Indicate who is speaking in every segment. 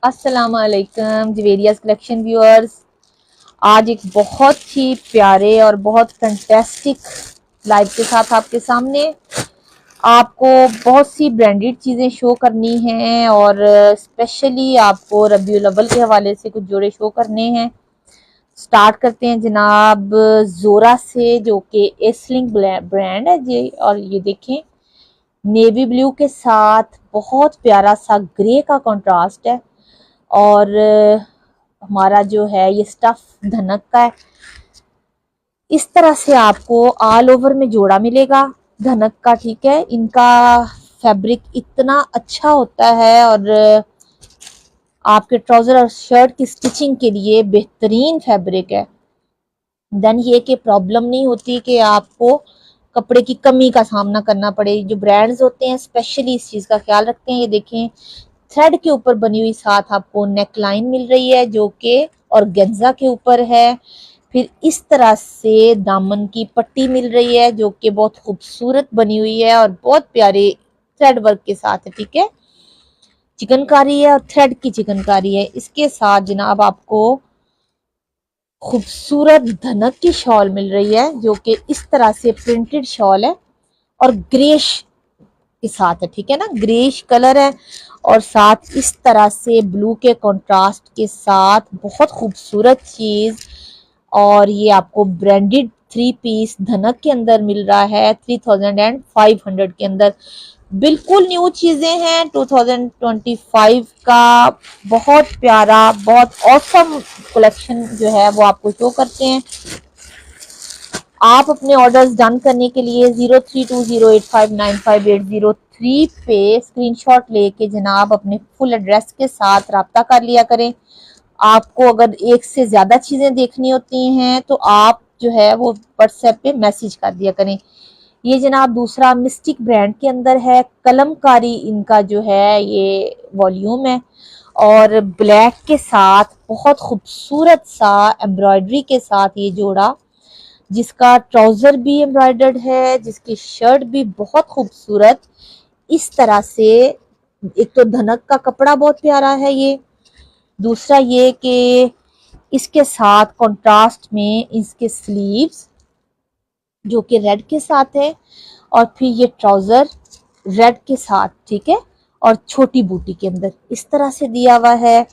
Speaker 1: अस्सलाम वालेकुम जवेरियाज collection viewers. आज एक बहुत ही प्यारे और बहुत फैंटास्टिक लाइव के साथ आपके सामने आपको बहुत सी ब्रांडेड चीज़ें शो करनी हैं और स्पेशली आपको रबीउल अव्वल के हवाले से कुछ जोड़े शो करने हैं। स्टार्ट करते हैं जनाब जोरा से, जो कि एसलिंग ब्रांड है जी। और ये देखें, नेवी ब्लू के साथ बहुत प्यारा सा ग्रे का कंट्रास्ट है और हमारा जो है ये स्टफ धनक का है। इस तरह से आपको ऑल ओवर में जोड़ा मिलेगा धनक का, ठीक है। इनका फैब्रिक इतना अच्छा होता है और आपके ट्राउजर और शर्ट की स्टिचिंग के लिए बेहतरीन फैब्रिक है। देन ये कि प्रॉब्लम नहीं होती कि आपको कपड़े की कमी का सामना करना पड़े। जो ब्रांड्स होते हैं स्पेशली इस चीज़ का ख्याल रखते हैं। ये देखें, थ्रेड के ऊपर बनी हुई साथ आपको नेक लाइन मिल रही है जो कि ऑर्गेन्जा के ऊपर है। फिर इस तरह से दामन की पट्टी मिल रही है जो कि बहुत खूबसूरत बनी हुई है और बहुत प्यारे थ्रेड वर्क के साथ है, ठीक है। चिकनकारी है और थ्रेड की चिकनकारी है। इसके साथ जनाब आपको खूबसूरत धनक की शॉल मिल रही है जो कि इस तरह से प्रिंटेड शॉल है और ग्रेश के साथ है, ठीक है ना। ग्रेश कलर है और साथ इस तरह से ब्लू के कंट्रास्ट के साथ बहुत खूबसूरत चीज। और ये आपको ब्रांडेड 3 पीस धनक के अंदर मिल रहा है 3500 के अंदर। बिल्कुल न्यू चीजें हैं 2025 का। बहुत प्यारा, बहुत ऑसम कलेक्शन जो है वो आपको शो करते हैं। आप अपने ऑर्डर्स डन करने के लिए 0320859583 पे स्क्रीनशॉट लेके जनाब अपने फुल एड्रेस के साथ राब्ता कर लिया करें। आपको अगर एक से ज्यादा चीजें देखनी होती हैं तो आप जो है वो व्हाट्सएप पे मैसेज कर दिया करें। ये जनाब दूसरा मिस्टिक ब्रांड के अंदर है, कलमकारी इनका जो है ये वॉल्यूम है और ब्लैक के साथ बहुत खूबसूरत सा एम्ब्रॉयडरी के साथ ये जोड़ा, जिसका ट्राउजर भी एम्ब्रॉयडर्ड है, जिसकी शर्ट भी बहुत खूबसूरत। इस तरह से एक तो धनक का कपड़ा बहुत प्यारा है ये, दूसरा ये कि इसके साथ कंट्रास्ट में इसके स्लीव्स जो कि रेड के साथ है और फिर ये ट्राउजर रेड के साथ, ठीक है, और छोटी बूटी के अंदर इस तरह से दिया हुआ है।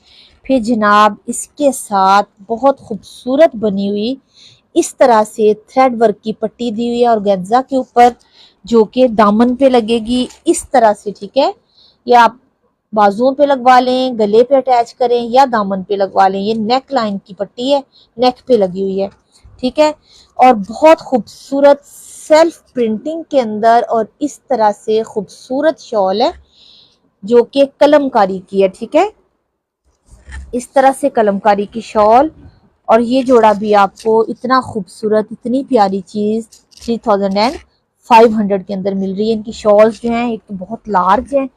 Speaker 1: फिर जनाब इसके साथ बहुत खूबसूरत बनी हुई इस तरह से थ्रेड वर्क की पट्टी दी हुई है और गेंजा के ऊपर जो कि दामन पे लगेगी इस तरह से, ठीक है। या आप बाजुओं पे लगवा लें, गले पे अटैच करें या दामन पे लगवा लें। ये नेक लाइन की पट्टी है, नेक पे लगी हुई है, ठीक है। और बहुत खूबसूरत सेल्फ प्रिंटिंग के अंदर और इस तरह से खूबसूरत शॉल है जो कि कलमकारी की है, ठीक है। इस तरह से कलमकारी की शॉल और ये जोड़ा भी आपको इतना खूबसूरत, इतनी प्यारी चीज 3500 के अंदर मिल रही है। इनकी शॉल्स जो हैं एक तो बहुत लार्ज हैं,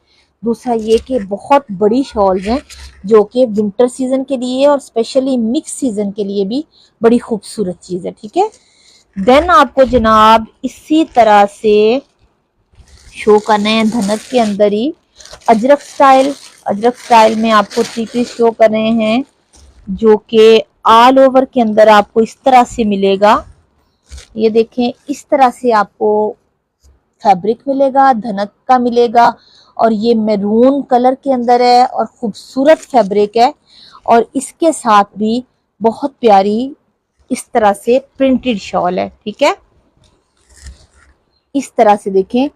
Speaker 1: दूसरा ये कि बहुत बड़ी शॉल्स हैं जो कि विंटर सीजन के लिए और स्पेशली मिक्स सीजन के लिए भी बड़ी खूबसूरत चीज है, ठीक है। देन आपको जनाब इसी तरह से शो करना है धनक के अंदर ही अजरक स्टाइल। अजरक स्टाइल में आपको 3 पीस शो कर रहे हैं जो कि ऑल ओवर के अंदर आपको इस तरह से मिलेगा। ये देखें, इस तरह से आपको फैब्रिक मिलेगा, धनक का मिलेगा और ये मैरून कलर के अंदर है और खूबसूरत फैब्रिक है और इसके साथ भी बहुत प्यारी इस तरह से प्रिंटेड शॉल है, ठीक है। इस तरह से देखें,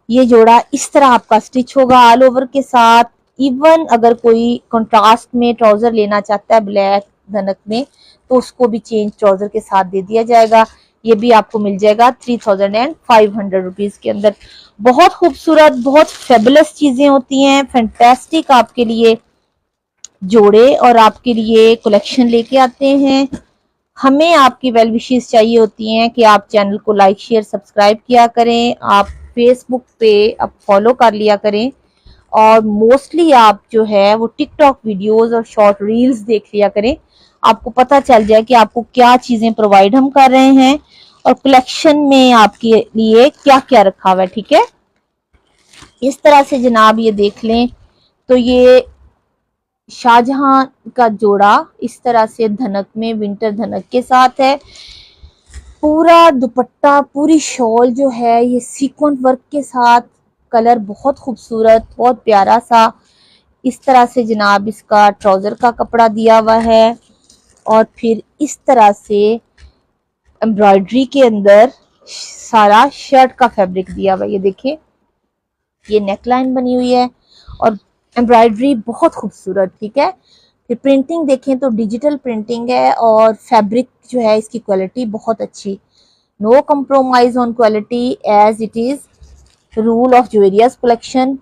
Speaker 1: ये जोड़ा इस तरह आपका स्टिच होगा ऑल ओवर के साथ। इवन अगर कोई कंट्रास्ट में ट्राउजर लेना चाहता है ब्लैक धनक में तो उसको भी चेंज ट्राउजर के साथ दे दिया जाएगा। ये भी आपको मिल जाएगा 3500 रुपीज के अंदर। बहुत खूबसूरत, बहुत फेबुलस चीजें होती हैं, फैंटास्टिक आपके लिए जोड़े और आपके लिए कलेक्शन लेके आते हैं। हमें आपकी वेल विशेस चाहिए होती हैं कि आप चैनल को लाइक शेयर सब्सक्राइब किया करें, आप फेसबुक पे अब फॉलो कर लिया करें और मोस्टली आप जो है वो टिकटॉक वीडियोस और शॉर्ट रील्स देख लिया करें। आपको पता चल जाए कि आपको क्या चीजें प्रोवाइड हम कर रहे हैं और कलेक्शन में आपके लिए क्या क्या रखा हुआ है, ठीक है। इस तरह से जनाब ये देख लें तो ये शाहजहां का जोड़ा इस तरह से धनक में, विंटर धनक के साथ है। पूरा दुपट्टा, पूरी शॉल जो है ये सीक्वेंट वर्क के साथ, कलर बहुत खूबसूरत, बहुत प्यारा सा। इस तरह से जनाब इसका ट्राउजर का कपड़ा दिया हुआ है और फिर इस तरह से एम्ब्रॉयडरी के अंदर सारा शर्ट का फैब्रिक दिया हुआ है। ये देखिए, ये नेकलाइन बनी हुई है और एम्ब्रॉयडरी बहुत खूबसूरत, ठीक है। फिर प्रिंटिंग देखें तो डिजिटल प्रिंटिंग है और फैब्रिक जो है इसकी क्वालिटी बहुत अच्छी, no compromise on quality as it is rule of ज्वेरियस कलेक्शन।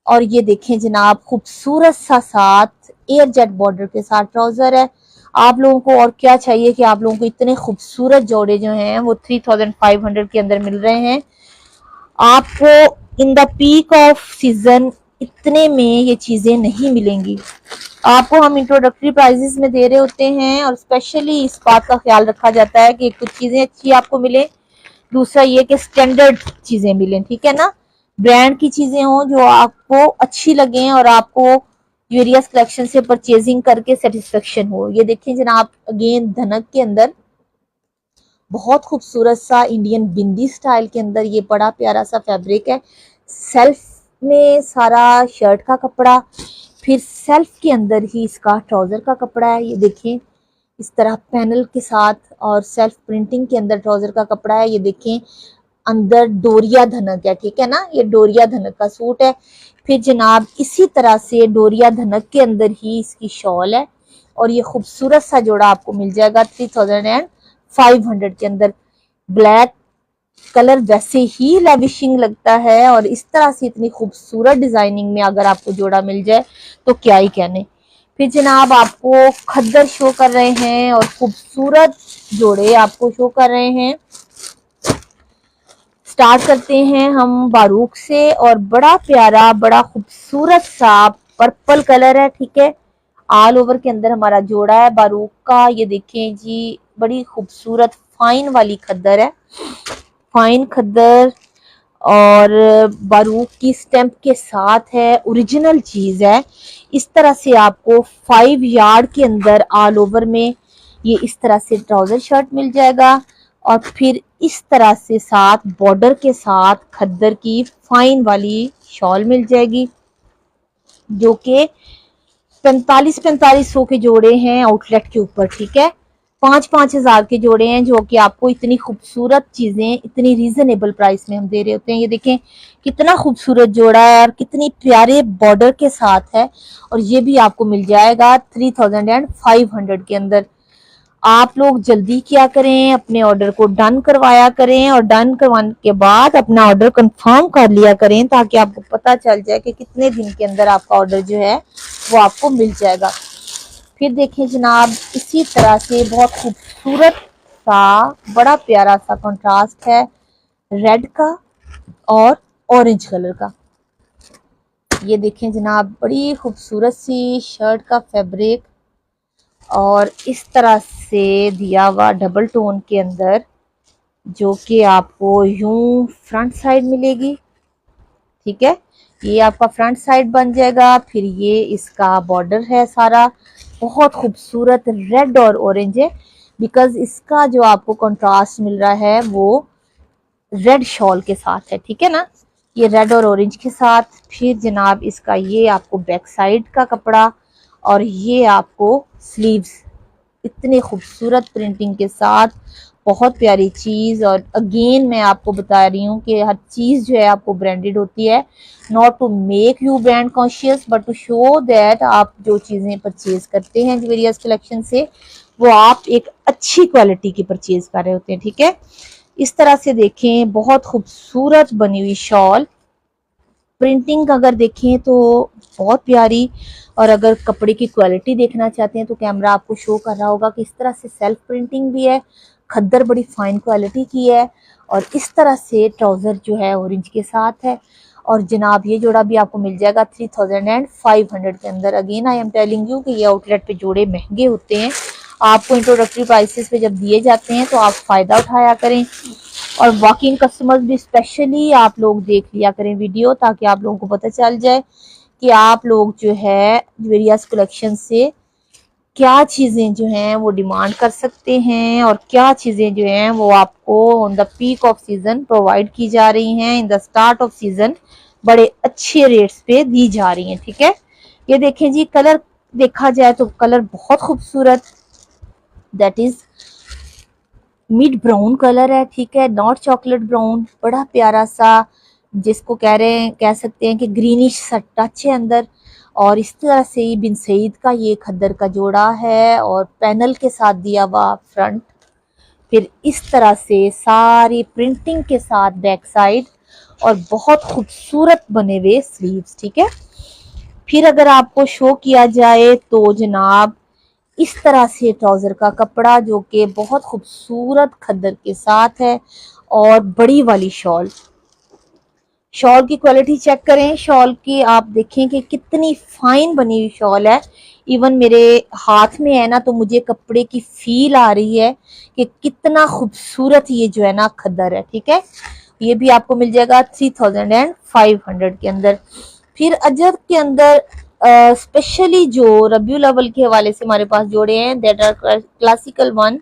Speaker 1: और ये देखें जनाब, खूबसूरत सा साथ एयर जेट बॉर्डर के साथ ट्राउजर है। आप लोगों को और क्या चाहिए कि आप लोगों को इतने खूबसूरत जोड़े जो हैं वो 3500 के अंदर मिल रहे हैं। आपको in the peak off season इतने में ये चीजें नहीं मिलेंगी। आपको हम इंट्रोडक्टरी प्राइजेस में दे रहे होते हैं और स्पेशली इस बात का ख्याल रखा जाता है कि कुछ चीजें अच्छी आपको मिले, दूसरा ये कि स्टैंडर्ड चीजें मिलें, ठीक है ना, ब्रांड की चीजें हो जो आपको अच्छी लगे और आपको वेरियस कलेक्शन से परचेजिंग करके सेटिस्फेक्शन हो। ये देखिए जनाब, अगेन धनक के अंदर बहुत खूबसूरत सा इंडियन बिंदी स्टाइल के अंदर ये बड़ा प्यारा सा फैब्रिक है। सेल्फ में सारा शर्ट का कपड़ा, फिर सेल्फ के अंदर ही इसका ट्राउजर का कपड़ा है। ये देखें इस तरह पैनल के साथ और सेल्फ प्रिंटिंग के अंदर ट्राउजर का कपड़ा है। ये देखें अंदर डोरिया धनक है, ठीक है ना, ये डोरिया धनक का सूट है। फिर जनाब इसी तरह से डोरिया धनक के अंदर ही इसकी शॉल है और ये खूबसूरत सा जोड़ा आपको मिल जाएगा 3500 के अंदर। ब्लैक कलर वैसे ही लैविशिंग लगता है और इस तरह से इतनी खूबसूरत डिजाइनिंग में अगर आपको जोड़ा मिल जाए तो क्या ही कहने। फिर जनाब आपको खद्दर शो कर रहे हैं और खूबसूरत जोड़े आपको शो कर रहे हैं। स्टार्ट करते हैं हम बारूक से और बड़ा प्यारा, बड़ा खूबसूरत सा पर्पल कलर है, ठीक है। ऑल ओवर के अंदर हमारा जोड़ा है बारूक का। ये देखें जी, बड़ी खूबसूरत फाइन वाली खद्दर है, फाइन खद्दर और बारूक की स्टैंप के साथ है, ओरिजिनल चीज है। इस तरह से आपको 5 यार्ड के अंदर ऑल ओवर में ये इस तरह से ट्राउजर शर्ट मिल जाएगा और फिर इस तरह से साथ बॉर्डर के साथ खद्दर की फाइन वाली शॉल मिल जाएगी जो कि 4500 के जोड़े हैं आउटलेट के ऊपर, ठीक है। 5-5 हजार के जोड़े हैं जो कि आपको इतनी खूबसूरत चीजें इतनी रीजनेबल प्राइस में हम दे रहे होते हैं। ये देखें कितना खूबसूरत जोड़ा है और कितनी प्यारे बॉर्डर के साथ है और ये भी आपको मिल जाएगा 3500 के अंदर। आप लोग जल्दी क्या करें, अपने ऑर्डर को डन करवाया करें और डन करवाने के बाद अपना ऑर्डर कंफर्म कर लिया करें ताकि आपको पता चल जाए कि कितने दिन के अंदर आपका ऑर्डर जो है वो आपको मिल जाएगा। फिर देखें जनाब, इसी तरह से बहुत खूबसूरत सा बड़ा प्यारा सा कंट्रास्ट है रेड का और ऑरेंज कलर का। ये देखें जनाब, बड़ी खूबसूरत सी शर्ट का फैब्रिक और इस तरह से दिया हुआ डबल टोन के अंदर जो कि आपको यूं फ्रंट साइड मिलेगी, ठीक है। ये आपका फ्रंट साइड बन जाएगा। फिर ये इसका बॉर्डर है सारा बहुत खूबसूरत रेड और ऑरेंज है बिकॉज इसका जो आपको कंट्रास्ट मिल रहा है वो रेड शॉल के साथ है, ठीक है ना, ये रेड और ऑरेंज के साथ। फिर जनाब इसका ये आपको बैक साइड का कपड़ा और ये आपको स्लीव्स इतने खूबसूरत प्रिंटिंग के साथ, बहुत प्यारी चीज। और अगेन मैं आपको बता रही हूँ कि हर चीज जो है आपको ब्रांडेड होती है, not to make you brand conscious but to show that आप जो चीजें परचेज करते हैं वेरियस कलेक्शन से वो आप एक अच्छी क्वालिटी की परचेज कर रहे होते हैं, ठीक है। इस तरह से देखें बहुत खूबसूरत बनी हुई शॉल, प्रिंटिंग अगर देखें तो बहुत प्यारी। और अगर कपड़े की क्वालिटी देखना चाहते हैं तो कैमरा आपको शो कर रहा होगा कि इस तरह से सेल्फ प्रिंटिंग भी है, खद्दर बड़ी फाइन क्वालिटी की है और इस तरह से ट्राउजर जो है ऑरेंज के साथ है। और जनाब ये जोड़ा भी आपको मिल जाएगा 3500 के अंदर। Again I am telling you कि ये आउटलेट पे जोड़े महंगे होते हैं, आपको इंट्रोडक्टरी प्राइसेस पे जब दिए जाते हैं तो आप फायदा उठाया करें। और वॉकिंग कस्टमर्स भी स्पेशली आप लोग देख लिया करें वीडियो ताकि आप लोगों को पता चल जाए कि आप लोग जो है वेरियस कलेक्शन से क्या चीजें जो हैं वो डिमांड कर सकते हैं और क्या चीजें जो हैं वो आपको on the peak off season provide की जा रही हैं, in the start off season बड़े अच्छे रेट्स पे दी जा रही हैं। ठीक है, ये देखें जी, कलर देखा जाए तो कलर बहुत खूबसूरत, that is mid brown colour है। ठीक है, नॉट चॉकलेट ब्राउन, बड़ा प्यारा सा, जिसको कह सकते हैं कि ग्रीनिश सा टच है अंदर। और इस तरह से ही बिन सईद का ये खद्दर का जोड़ा है और पैनल के साथ दिया हुआ फ्रंट, फिर इस तरह से सारी प्रिंटिंग के साथ बैक साइड और बहुत खूबसूरत बने हुए स्लीव्स। ठीक है, फिर अगर आपको शो किया जाए तो जनाब इस तरह से ट्राउजर का कपड़ा जो कि बहुत खूबसूरत खद्दर के साथ है और बड़ी वाली शॉल, शॉल की क्वालिटी चेक करें, शॉल की आप देखें कि कितनी फाइन बनी हुई शॉल है। इवन मेरे हाथ में है ना तो मुझे कपड़े की फील आ रही है कि कितना खूबसूरत ये जो है ना खद्दर है। ठीक है, ये भी आपको मिल जाएगा 3500 के अंदर। फिर अजब के अंदर स्पेशली जो रबीउल अव्वल के हवाले से हमारे पास जोड़े हैं, दैट आर क्लासिकल वन,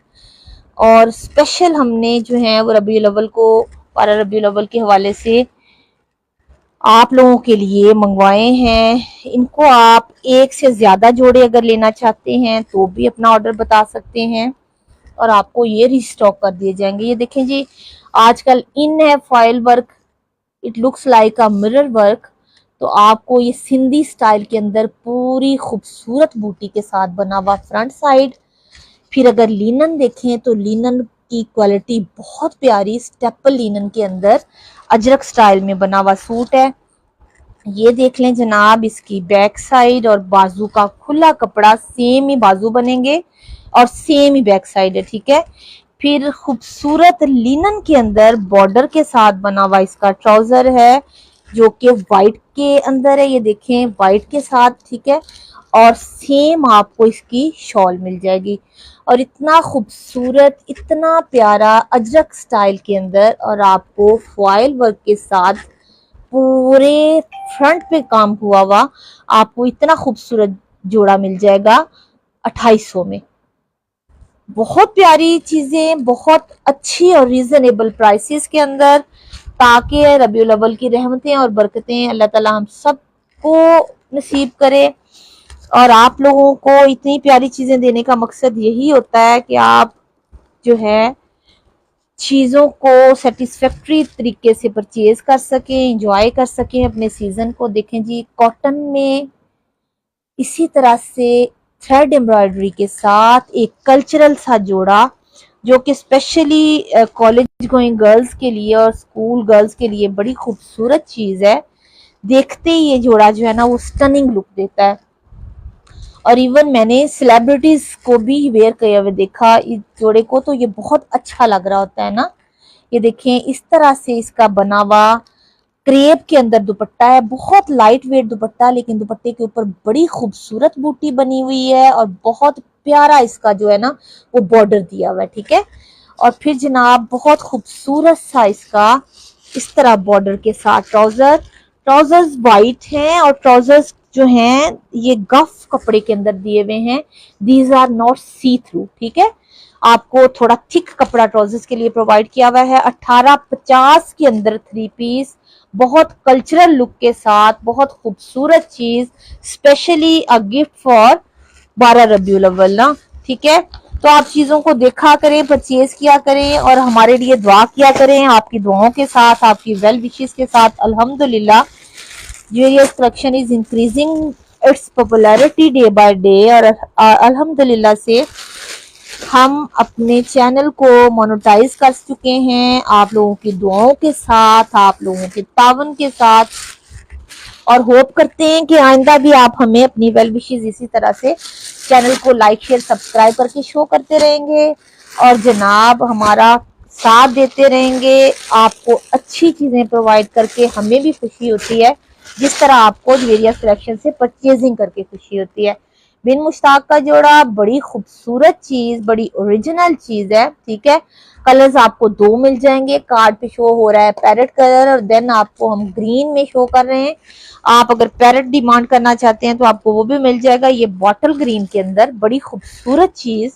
Speaker 1: और स्पेशल हमने जो है वो रबीउल अव्वल को, पारा रबीउल अव्वल के हवाले से आप लोगों के लिए मंगवाए हैं। इनको आप एक से ज्यादा जोड़े अगर लेना चाहते हैं तो भी अपना ऑर्डर बता सकते हैं और आपको ये रिस्टॉक कर दिए जाएंगे। ये देखें जी, आजकल इन है foil work, it looks like a mirror work, तो आपको ये सिंधी स्टाइल के अंदर पूरी खूबसूरत बूटी के साथ बना हुआ फ्रंट साइड। फिर अगर लिनन देखें तो लिनन की क्वालिटी बहुत प्यारी, स्टेपल लिनन के अंदर अजरक स्टाइल में बना हुआ सूट है। ये देख लें जनाब, इसकी बैक साइड और बाजू का खुला कपड़ा, सेम ही बाजू बनेंगे और सेम ही बैक साइड है। ठीक है, फिर खूबसूरत लिनन के अंदर बॉर्डर के साथ बना हुआ इसका ट्राउजर है जो कि व्हाइट के अंदर है, ये देखें व्हाइट के साथ। ठीक है, और सेम आपको इसकी शॉल मिल जाएगी और इतना खूबसूरत, इतना प्यारा अजरक स्टाइल के अंदर, और आपको फॉइल वर्क के साथ पूरे फ्रंट पे काम हुआ हुआ आपको इतना खूबसूरत जोड़ा मिल जाएगा 2800 में। बहुत प्यारी चीजें, बहुत अच्छी और रीजनेबल प्राइसेस के अंदर, ताकि रबीउल अव्वल की रहमतें और बरकतें अल्लाह ताला हम सबको नसीब करे। और आप लोगों को इतनी प्यारी चीजें देने का मकसद यही होता है कि आप जो है चीज़ों को सेटिस्फैक्ट्री तरीके से परचेज कर सकें, इंजॉय कर सकें अपने सीजन को। देखें जी, कॉटन में इसी तरह से थ्रेड एम्ब्रॉयडरी के साथ एक कल्चरल सा जोड़ा जो कि स्पेशली कॉलेज गोइंग गर्ल्स के लिए और स्कूल गर्ल्स के लिए बड़ी खूबसूरत चीज़ है। देखते ही ये जोड़ा जो है ना वो स्टनिंग लुक देता है और इवन मैंने सेलिब्रिटीज को भी वेयर किए हुए देखा इस जोड़े को, तो ये बहुत अच्छा लग रहा होता है ना। ये देखें, इस तरह से इसका बना हुआ क्रेप के अंदर दुपट्टा है, बहुत लाइट वेट दुपट्टा, लेकिन दुपट्टे के ऊपर बड़ी खूबसूरत बूटी बनी हुई है और बहुत प्यारा इसका जो है ना वो बॉर्डर दिया हुआ है। ठीक है, और फिर जनाब बहुत खूबसूरत सा इसका इस तरह बॉर्डर के साथ ट्राउजर्स वाइट हैं और ट्राउजर्स जो हैं ये गफ कपड़े के अंदर दिए हुए हैं, these are not see through. ठीक है, आपको थोड़ा थिक कपड़ा ट्राउजर्स के लिए प्रोवाइड किया हुआ है। 1850 के अंदर 3 पीस, बहुत कल्चरल लुक के साथ, बहुत खूबसूरत चीज, specially a gift for 12 Rabiul अव्वल ना। ठीक है, तो आप चीजों को देखा करें, परचेज किया करें और हमारे लिए दुआ किया करें। आपकी दुआओं के साथ, आपकी वेल विशेस के साथ अल्हम्दुलिल्लाह ये collection is increasing its popularity day by day और अल्हम्दुलिल्लाह से हम अपने चैनल को मोनेटाइज कर चुके हैं आप लोगों की दुआओं के साथ, आप लोगों के तावन के साथ, और होप करते हैं कि आइंदा भी आप हमें अपनी वेल विशेस इसी तरह से चैनल को लाइक शेयर सब्सक्राइब करके शो करते रहेंगे और जनाब हमारा साथ देते रहेंगे। आपको अच्छी चीजें प्रोवाइड करके हमें भी खुशी होती है, जिस तरह आपको वेरियस कलेक्शन से परचेजिंग करके खुशी होती है। बिन मुश्ताक का जोड़ा बड़ी खूबसूरत चीज, बड़ी ओरिजिनल चीज है, ठीक है। कलर्स आपको दो मिल जाएंगे, कार्ड पे शो हो रहा है पैरेट कलर और देन आपको हम ग्रीन में शो कर रहे हैं। आप अगर पैरेट डिमांड करना चाहते हैं तो आपको वो भी मिल जाएगा। ये बॉटल ग्रीन के अंदर बड़ी खूबसूरत चीज,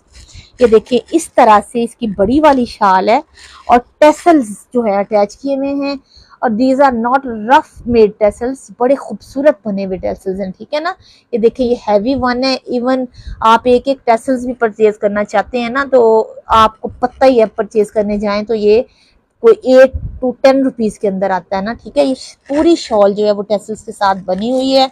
Speaker 1: ये देखिए इस तरह से इसकी बड़ी वाली शाल है और टेसल्स जो है अटैच किए हुए हैं और these are not rough made tassels, बड़े खूबसूरत बने हुए टेसल्स हैं, ठीक है ना। ये देखिए ये हैवी वन है, इवन आप एक एक टेसल्स भी परचेज करना चाहते हैं ना तो आपको पता ही है, परचेज करने जाएं तो ये कोई 8 to 10 रुपीज के अंदर आता है ना, ठीक है। ये पूरी शॉल जो है वो टेसल्स के साथ बनी हुई है।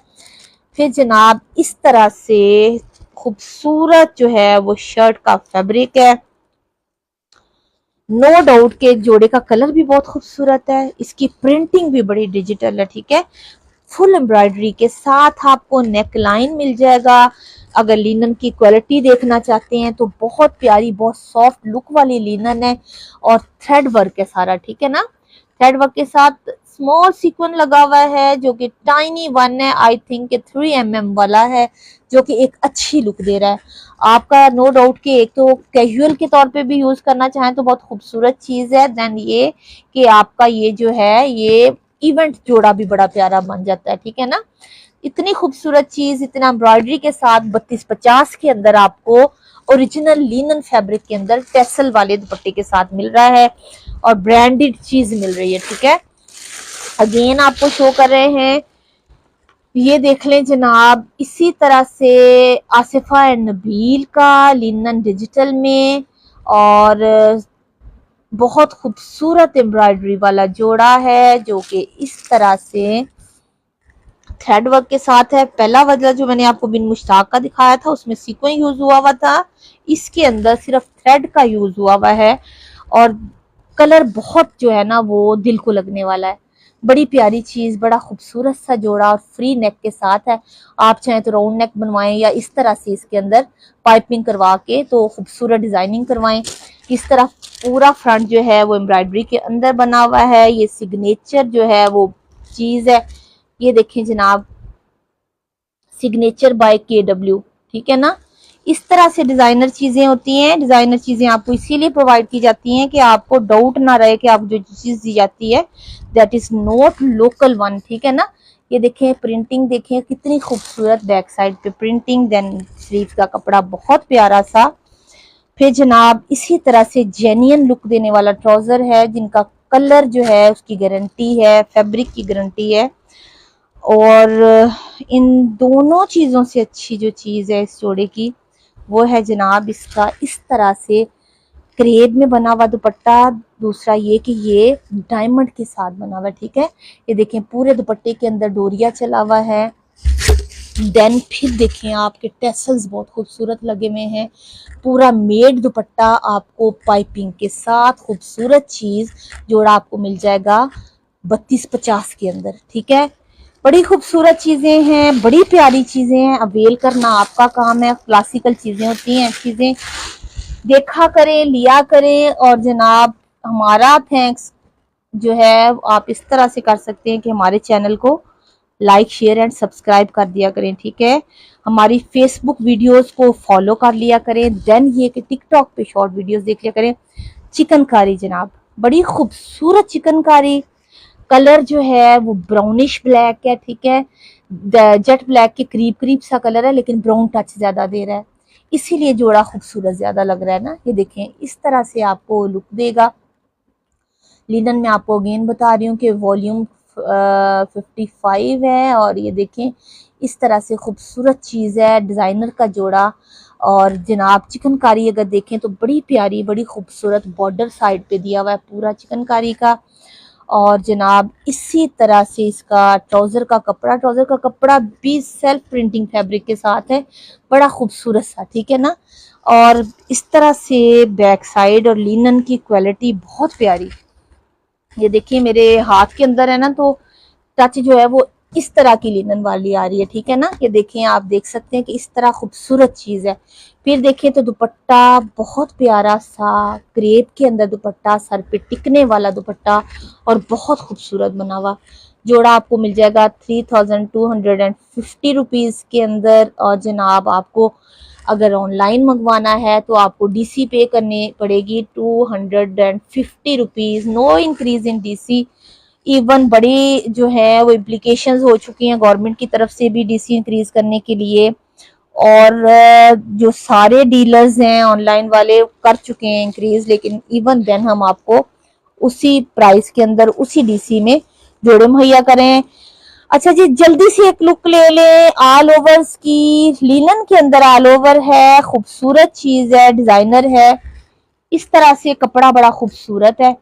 Speaker 1: फिर जनाब इस तरह से खूबसूरत जो है वो शर्ट का फैब्रिक है, नो डाउट के जोड़े का कलर भी बहुत खूबसूरत है, इसकी प्रिंटिंग भी बड़ी डिजिटल है, ठीक है। फुल एम्ब्रॉयडरी के साथ आपको नेक लाइन मिल जाएगा। अगर लिनन की क्वालिटी देखना चाहते हैं तो बहुत प्यारी, बहुत सॉफ्ट लुक वाली लिनन है और थ्रेड वर्क है सारा, ठीक है ना। थ्रेड वर्क के साथ स्मॉल सीक्वेंस लगा हुआ है जो कि टाइनी वन है, आई थिंक 3 mm वाला है, जो कि एक अच्छी लुक दे रहा है आपका। नो डाउट कि एक तो कैजुअल के तौर पे भी यूज करना चाहें तो बहुत खूबसूरत चीज है, देन ये कि आपका ये जो है ये इवेंट जोड़ा भी बड़ा प्यारा बन जाता है, ठीक है ना। इतनी खूबसूरत चीज इतना एम्ब्रॉयडरी के साथ 3250 के अंदर आपको ओरिजिनल लिनन फैब्रिक के अंदर टेसल वाले दुपट्टे के साथ मिल रहा है और ब्रांडेड चीज मिल रही है, ठीक है। अगेन आपको शो कर रहे हैं, ये देख लें जनाब, इसी तरह से आसिफा एंड नबील का लिनन डिजिटल में और बहुत खूबसूरत एम्ब्रॉयडरी वाला जोड़ा है जो कि इस तरह से थ्रेड वर्क के साथ है। पहला वाला जो मैंने आपको बिन मुश्ताक का दिखाया था उसमें सीक्वेंस यूज हुआ हुआ था, इसके अंदर सिर्फ थ्रेड का यूज हुआ हुआ है और कलर बहुत जो है ना वो दिल को लगने वाला है। बड़ी प्यारी चीज, बड़ा खूबसूरत सा जोड़ा और फ्री नेक के साथ है। आप चाहें तो राउंड नेक बनवाएं या इस तरह से इसके अंदर पाइपिंग करवा के तो खूबसूरत डिजाइनिंग करवाएं। इस तरह पूरा फ्रंट जो है वो एम्ब्रॉयडरी के अंदर बना हुआ है। ये सिग्नेचर जो है वो चीज है, ये देखें जनाब, सिग्नेचर बाय KW, ठीक है ना। इस तरह से डिजाइनर चीजें होती हैं। डिजाइनर चीजें आपको इसीलिए प्रोवाइड की जाती हैं कि आपको डाउट ना रहे कि आप जो चीज दी जाती है that is not local one, ठीक है ना। ये देखें प्रिंटिंग, देखें कितनी खूबसूरत बैक साइड पे प्रिंटिंग, देन स्लीव का कपड़ा बहुत प्यारा सा। फिर जनाब इसी तरह से जेन्युइन लुक देने वाला ट्राउजर है जिनका कलर जो है उसकी गारंटी है, फैब्रिक की गारंटी है। और इन दोनों चीजों से अच्छी जो चीज है इस जोड़े की वो है जनाब इसका इस तरह से क्रेप में बना हुआ दुपट्टा। दूसरा ये कि ये डायमंड के साथ बना हुआ, ठीक है। ये देखें पूरे दुपट्टे के अंदर डोरिया चला हुआ है। देन फिर देखें आपके टेसल्स बहुत खूबसूरत लगे हुए हैं। पूरा मेड दुपट्टा आपको पाइपिंग के साथ खूबसूरत चीज जोड़ा आपको मिल जाएगा 3250 के अंदर, ठीक है। बड़ी खूबसूरत चीजें हैं, बड़ी प्यारी चीजें हैं, अवेल करना आपका काम है। क्लासिकल चीजें होती हैं, चीजें देखा करें, लिया करें। और जनाब हमारा थैंक्स जो है आप इस तरह से कर सकते हैं कि हमारे चैनल को लाइक शेयर एंड सब्सक्राइब कर दिया करें, ठीक है। हमारी फेसबुक वीडियोस को फॉलो कर लिया करें। देन ये कि टिकटॉक पे शॉर्ट वीडियोस देख लिया करें। चिकनकारी जनाब, बड़ी खूबसूरत चिकनकारी, कलर जो है वो ब्राउनिश ब्लैक है, ठीक है। जेट ब्लैक के करीब करीब सा कलर है लेकिन ब्राउन टच ज्यादा दे रहा है, इसीलिए जोड़ा खूबसूरत ज्यादा लग रहा है ना। ये देखें इस तरह से आपको लुक देगा। लिनन में आपको अगेन बता रही हूँ कि वॉल्यूम 55 है और ये देखें इस तरह से खूबसूरत चीज है, डिजाइनर का जोड़ा। और जनाब चिकनकारी अगर देखें तो बड़ी प्यारी, बड़ी खूबसूरत बॉर्डर साइड पे दिया हुआ है पूरा चिकनकारी का। और जनाब इसी तरह से इसका ट्राउजर का कपड़ा भी सेल्फ प्रिंटिंग फैब्रिक के साथ है, बड़ा खूबसूरत सा, ठीक है ना। और इस तरह से बैक साइड और लिनन की क्वालिटी बहुत प्यारी। ये देखिए मेरे हाथ के अंदर है ना तो टच जो है वो इस तरह की लिनन वाली आ रही है, ठीक है ना। ये देखें, आप देख सकते हैं कि इस तरह खूबसूरत चीज है। फिर देखें तो दुपट्टा बहुत प्यारा सा क्रेप के अंदर दुपट्टा, सर पे टिकने वाला दुपट्टा और बहुत खूबसूरत बना हुआ। जोड़ा आपको मिल जाएगा 3250 रुपीज के अंदर। और जनाब आपको अगर ऑनलाइन मंगवाना है तो आपको डीसी पे करनी पड़ेगी 250 rupees. No increase in DC. Even बड़ी जो है वो इम्प्लीकेशंस हो चुकी हैं गवर्नमेंट की तरफ से भी डीसी इंक्रीज करने के लिए। और जो सारे डीलर्स हैं ऑनलाइन वाले कर चुके हैं इंक्रीज, लेकिन इवन देन हम आपको उसी प्राइस के अंदर उसी डीसी में जोड़े मुहैया करें। अच्छा जी, जल्दी से एक लुक ले लें ऑल ओवर्स की। लिनन के अंदर ऑल ओवर है, खूबसूरत चीज है, डिजाइनर है। इस तरह से कपड़ा बड़ा खूबसूरत है,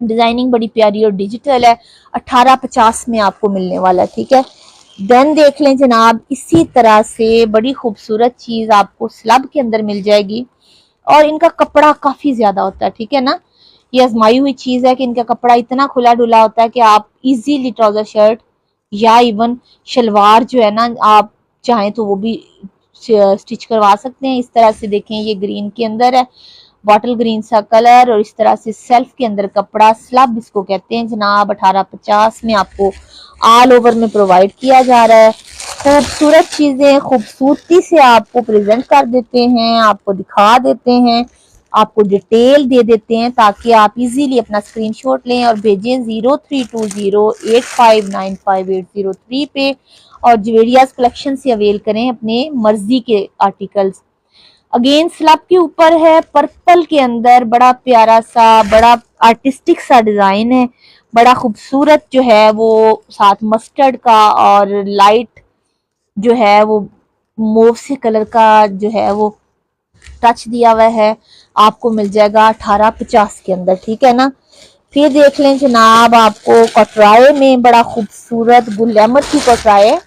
Speaker 1: डिजाइनिंग बड़ी प्यारी और डिजिटल है। 1850 में आपको मिलने वाला है, ठीक है। देन देख लें जनाब, इसी तरह से बड़ी खूबसूरत चीज आपको स्लब के अंदर मिल जाएगी। और इनका कपड़ा काफी ज्यादा होता है, ठीक है ना। ये आजमाई हुई चीज है कि इनका कपड़ा इतना खुला डुला होता है कि आप इजीली ट्राउजर शर्ट या इवन शलवार जो है ना, आप चाहें तो वो भी स्टिच करवा सकते हैं। इस तरह से देखें, ये ग्रीन के अंदर है, बॉटल ग्रीन सा कलर, और इस तरह से सेल्फ के अंदर कपड़ा, स्लब इसको कहते हैं जनाब। 1850 में आपको ऑल ओवर में प्रोवाइड किया जा रहा है। खूबसूरत चीजें खूबसूरती से आपको प्रेजेंट कर देते हैं, आपको दिखा देते हैं, आपको डिटेल दे देते हैं ताकि आप इजीली अपना स्क्रीनशॉट लें और भेजें 0320859580 पे। और ज्वेरियाज कलेक्शन से अवेल करें अपने मर्जी के आर्टिकल्स। अगेन स्लब के ऊपर है, पर्पल के अंदर बड़ा प्यारा सा, बड़ा आर्टिस्टिक सा डिजाइन है, बड़ा खूबसूरत जो है वो साथ मस्टर्ड का और लाइट जो है वो मोव से कलर का जो है वो टच दिया हुआ है। आपको मिल जाएगा 1850 के अंदर, ठीक है ना। फिर देख लें जनाब, आपको कटराए में बड़ा खूबसूरत गुलैमर की कटराए,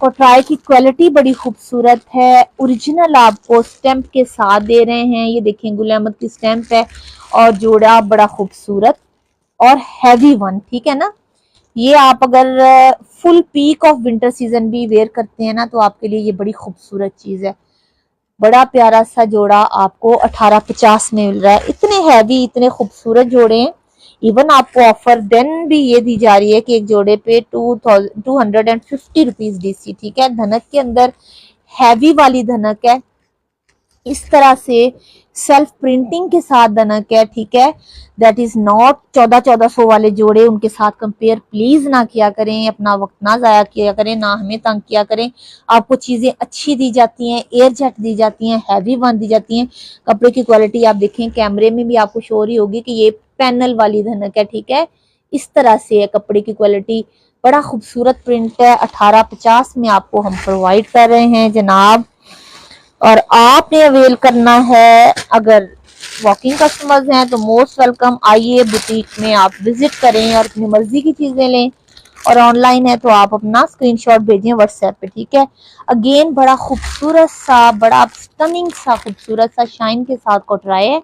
Speaker 1: कटराए की क्वालिटी बड़ी खूबसूरत है। ओरिजिनल आपको स्टैंप के साथ दे रहे हैं, ये देखें गुलैमर की स्टैंप है। और जोड़ा बड़ा खूबसूरत और हैवी वन, ठीक है ना। ये आप अगर full peak of winter season भी वेयर करते हैं ना तो आपके लिए ये बड़ी खूबसूरत चीज है। बड़ा प्यारा सा जोड़ा आपको 1850 में मिल रहा है। इतने हैवी, इतने खूबसूरत जोड़े हैं। इवन आपको ऑफर देन भी ये दी जा रही है कि एक जोड़े पे 250 रुपीज डीसी, ठीक है। धनक के अंदर हैवी वाली धनक है, इस तरह से सेल्फ प्रिंटिंग के साथ धनक है, ठीक है। दैट इज नॉट 1400 वाले जोड़े, उनके साथ कंपेयर प्लीज ना किया करें, अपना वक्त ना जाया किया करें, ना हमें तंग किया करें। आपको चीजें अच्छी दी जाती हैं, एयर जेट दी जाती हैं, हैवी वन दी जाती हैं। कपड़े की क्वालिटी आप देखें, कैमरे में भी आपको शो हो रही होगी कि ये पैनल वाली धनक है, ठीक है। इस तरह से है कपड़े की क्वालिटी, बड़ा खूबसूरत प्रिंट है। 1850 में आपको हम प्रोवाइड कर रहे हैं जनाब। और आपने अवेल करना है, अगर वॉकिंग कस्टमर्स हैं तो मोस्ट वेलकम, आइए बुटीक में आप विजिट करें और अपनी मर्जी की चीजें लें। और ऑनलाइन है तो आप अपना स्क्रीनशॉट भेजें व्हाट्सएप पे, ठीक है। अगेन बड़ा खूबसूरत सा, बड़ा स्टनिंग सा, खूबसूरत सा शाइन के साथ कटराए है।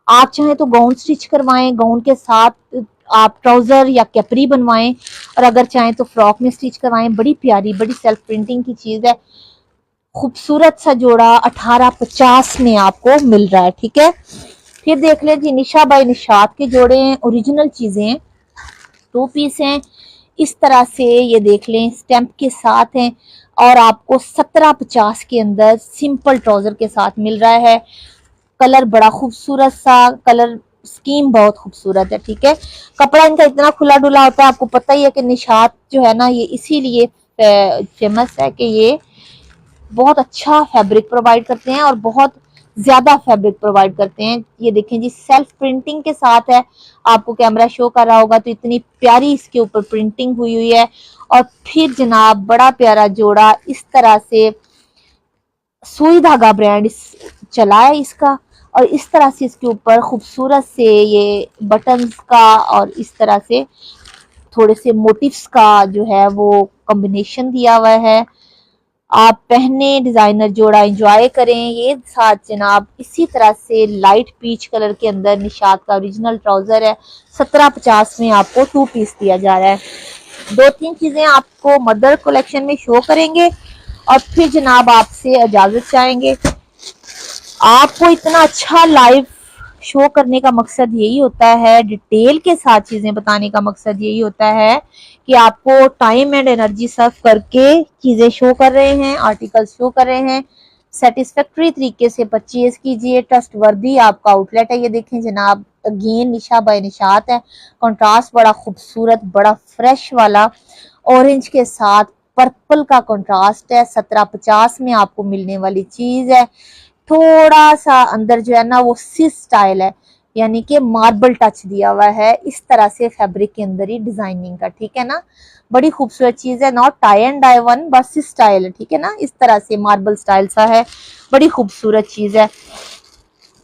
Speaker 1: आप चाहें तो गाउन स्टिच करवाएं, गाउन के साथ आप ट्राउजर या कैपरी बनवाएं, और अगर चाहें तो फ्रॉक में स्टिच करवाएं। बड़ी प्यारी, बड़ी सेल्फ प्रिंटिंग की चीज है। खूबसूरत सा जोड़ा 1850 में आपको मिल रहा है, ठीक है। फिर देख ले जी, निशा बाई निशात के जोड़े हैं, ओरिजिनल चीजें हैं, 2 पीस हैं। इस तरह से ये देख लें, स्टैंप के साथ हैं। और आपको 1750 के अंदर सिंपल ट्राउजर के साथ मिल रहा है। कलर बड़ा खूबसूरत सा, कलर स्कीम बहुत खूबसूरत है, ठीक है। कपड़ा इनका इतना खुला डुला होता है, आपको पता ही है कि निशात जो है ना, ये इसीलिए फेमस है कि ये बहुत अच्छा फैब्रिक प्रोवाइड करते हैं और बहुत ज्यादा फैब्रिक प्रोवाइड करते हैं। ये देखें जी, सेल्फ प्रिंटिंग के साथ है, आपको कैमरा शो कर रहा होगा तो इतनी प्यारी इसके ऊपर प्रिंटिंग हुई हुई है। और फिर जनाब बड़ा प्यारा जोड़ा, इस तरह से सुई धागा ब्रांड चला है इसका, और इस तरह से इसके ऊपर खूबसूरत से ये बटन्स का और इस तरह से थोड़े से मोटिव्स का जो है वो कॉम्बिनेशन दिया हुआ है। आप पहने, डिजाइनर जोड़ा एंजॉय करें। ये साथ जनाब इसी तरह से लाइट पीच कलर के अंदर निशात का ओरिजिनल ट्राउजर है। 1750 में आपको 2 पीस दिया जा रहा है। 2-3 चीजें आपको मदर कलेक्शन में शो करेंगे और फिर जनाब आपसे इजाजत चाहेंगे। आपको इतना अच्छा लाइव शो करने का मकसद यही होता है, डिटेल के साथ चीजें बताने का मकसद यही होता है कि आपको टाइम एंड एनर्जी सर्व करके चीजें शो कर रहे हैं, आर्टिकल शो कर रहे हैं। सेटिस्फैक्ट्री तरीके से परचेज कीजिए, ट्रस्ट वर्दी आपका आउटलेट है। ये देखें जनाब, अगेन निशा बाय निशात है। कंट्रास्ट बड़ा खूबसूरत, बड़ा फ्रेश वाला ऑरेंज के साथ पर्पल का कंट्रास्ट है। 1750 में आपको मिलने वाली चीज है। थोड़ा सा अंदर जो है ना वो सिस स्टाइल है, यानी कि मार्बल टच दिया हुआ है इस तरह से फैब्रिक के अंदर ही डिजाइनिंग का, ठीक है ना। बड़ी खूबसूरत चीज है, not tie and dye one, बस स्टाइल है, ठीक है ना, इस तरह से मार्बल स्टाइल सा है, बड़ी खूबसूरत चीज है।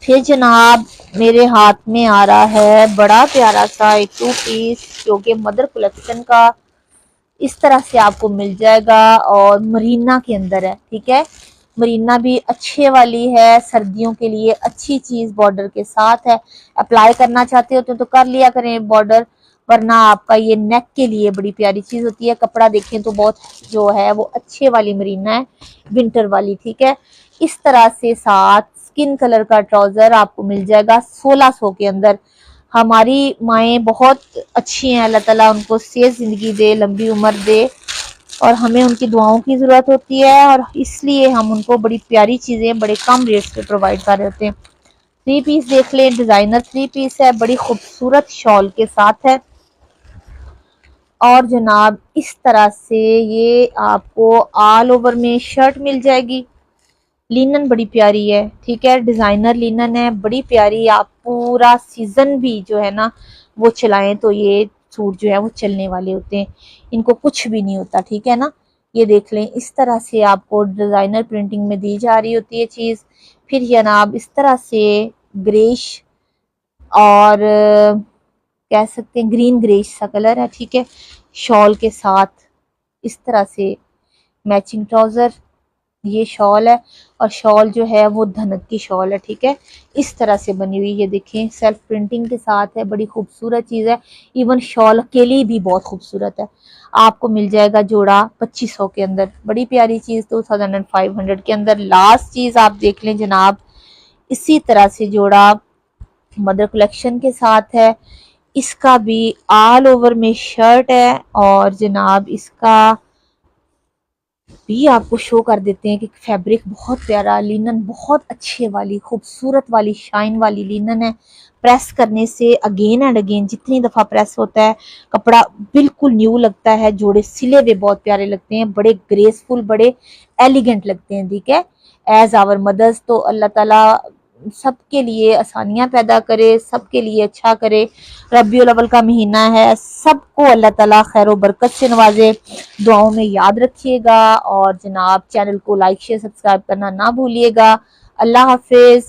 Speaker 1: फिर जनाब मेरे हाथ में आ रहा है बड़ा प्यारा सा एक 2 पीस जो कि मदर कलेक्शन का इस तरह से आपको मिल जाएगा और मरीना के अंदर है, ठीक है। मरीना भी अच्छे वाली है, सर्दियों के लिए अच्छी चीज बॉर्डर के साथ है। अप्लाई करना चाहते हो तो कर लिया करें बॉर्डर, वरना आपका ये नेक के लिए बड़ी प्यारी चीज होती है। कपड़ा देखें तो बहुत जो है वो अच्छे वाली मरीना है, विंटर वाली, ठीक है। इस तरह से साथ स्किन कलर का ट्राउजर आपको मिल जाएगा 1600 के अंदर। हमारी माएँ बहुत अच्छी हैं, अल्लाह ताला उनको सेहत जिंदगी दे, लंबी उम्र दे, और हमें उनकी दुआओं की जरूरत होती है और इसलिए हम उनको बड़ी प्यारी चीजें बड़े कम रेट पे प्रोवाइड कर रहे होते हैं। 3 पीस देख लें, डिजाइनर 3 पीस है, बड़ी खूबसूरत शॉल के साथ है। और जनाब इस तरह से ये आपको ऑल ओवर में शर्ट मिल जाएगी। लिनन बड़ी प्यारी है, ठीक है, डिजाइनर लिनन है, बड़ी प्यारी। आप पूरा सीजन भी जो है ना वो चलाएं तो ये सूट जो है वो चलने वाले होते हैं, इनको कुछ भी नहीं होता, ठीक है ना। ये देख लें, इस तरह से आपको डिजाइनर प्रिंटिंग में दी जा रही होती है चीज। फिर जनाब इस तरह से ग्रेश और कह सकते हैं ग्रीन ग्रेश सा कलर है, ठीक है, शॉल के साथ इस तरह से मैचिंग ट्राउजर, ये शॉल है और शॉल जो है वो धनक की शॉल है, ठीक है, इस तरह से बनी हुई। ये देखें सेल्फ प्रिंटिंग के साथ है, बड़ी खूबसूरत चीज है। इवन शॉल अकेली भी बहुत खूबसूरत है। आपको मिल जाएगा जोड़ा 2500 के अंदर, बड़ी प्यारी चीज 2500 के अंदर। लास्ट चीज आप देख लें जनाब, इसी तरह से जोड़ा मदर कलेक्शन के साथ है। इसका भी ऑल ओवर में शर्ट है और जनाब इसका भी आपको शो कर देते हैं कि फैब्रिक बहुत प्यारा, लिनन बहुत अच्छे वाली खूबसूरत वाली शाइन वाली लिनन है। प्रेस करने से अगेन एंड अगेन जितनी दफा प्रेस होता है कपड़ा बिल्कुल न्यू लगता है। जोड़े सिले हुए बहुत प्यारे लगते हैं, बड़े ग्रेसफुल, बड़े एलिगेंट लगते हैं, ठीक है। एज आवर मदर्स तो अल्लाह ताला सबके लिए आसानियां पैदा करे, सबके लिए अच्छा करे। रबीउल अव्वल का महीना है, सबको अल्लाह ताला खैर बरकत से नवाजे। दुआओं में याद रखिएगा और जनाब चैनल को लाइक शेयर सब्सक्राइब करना ना भूलिएगा। अल्लाह हाफिज।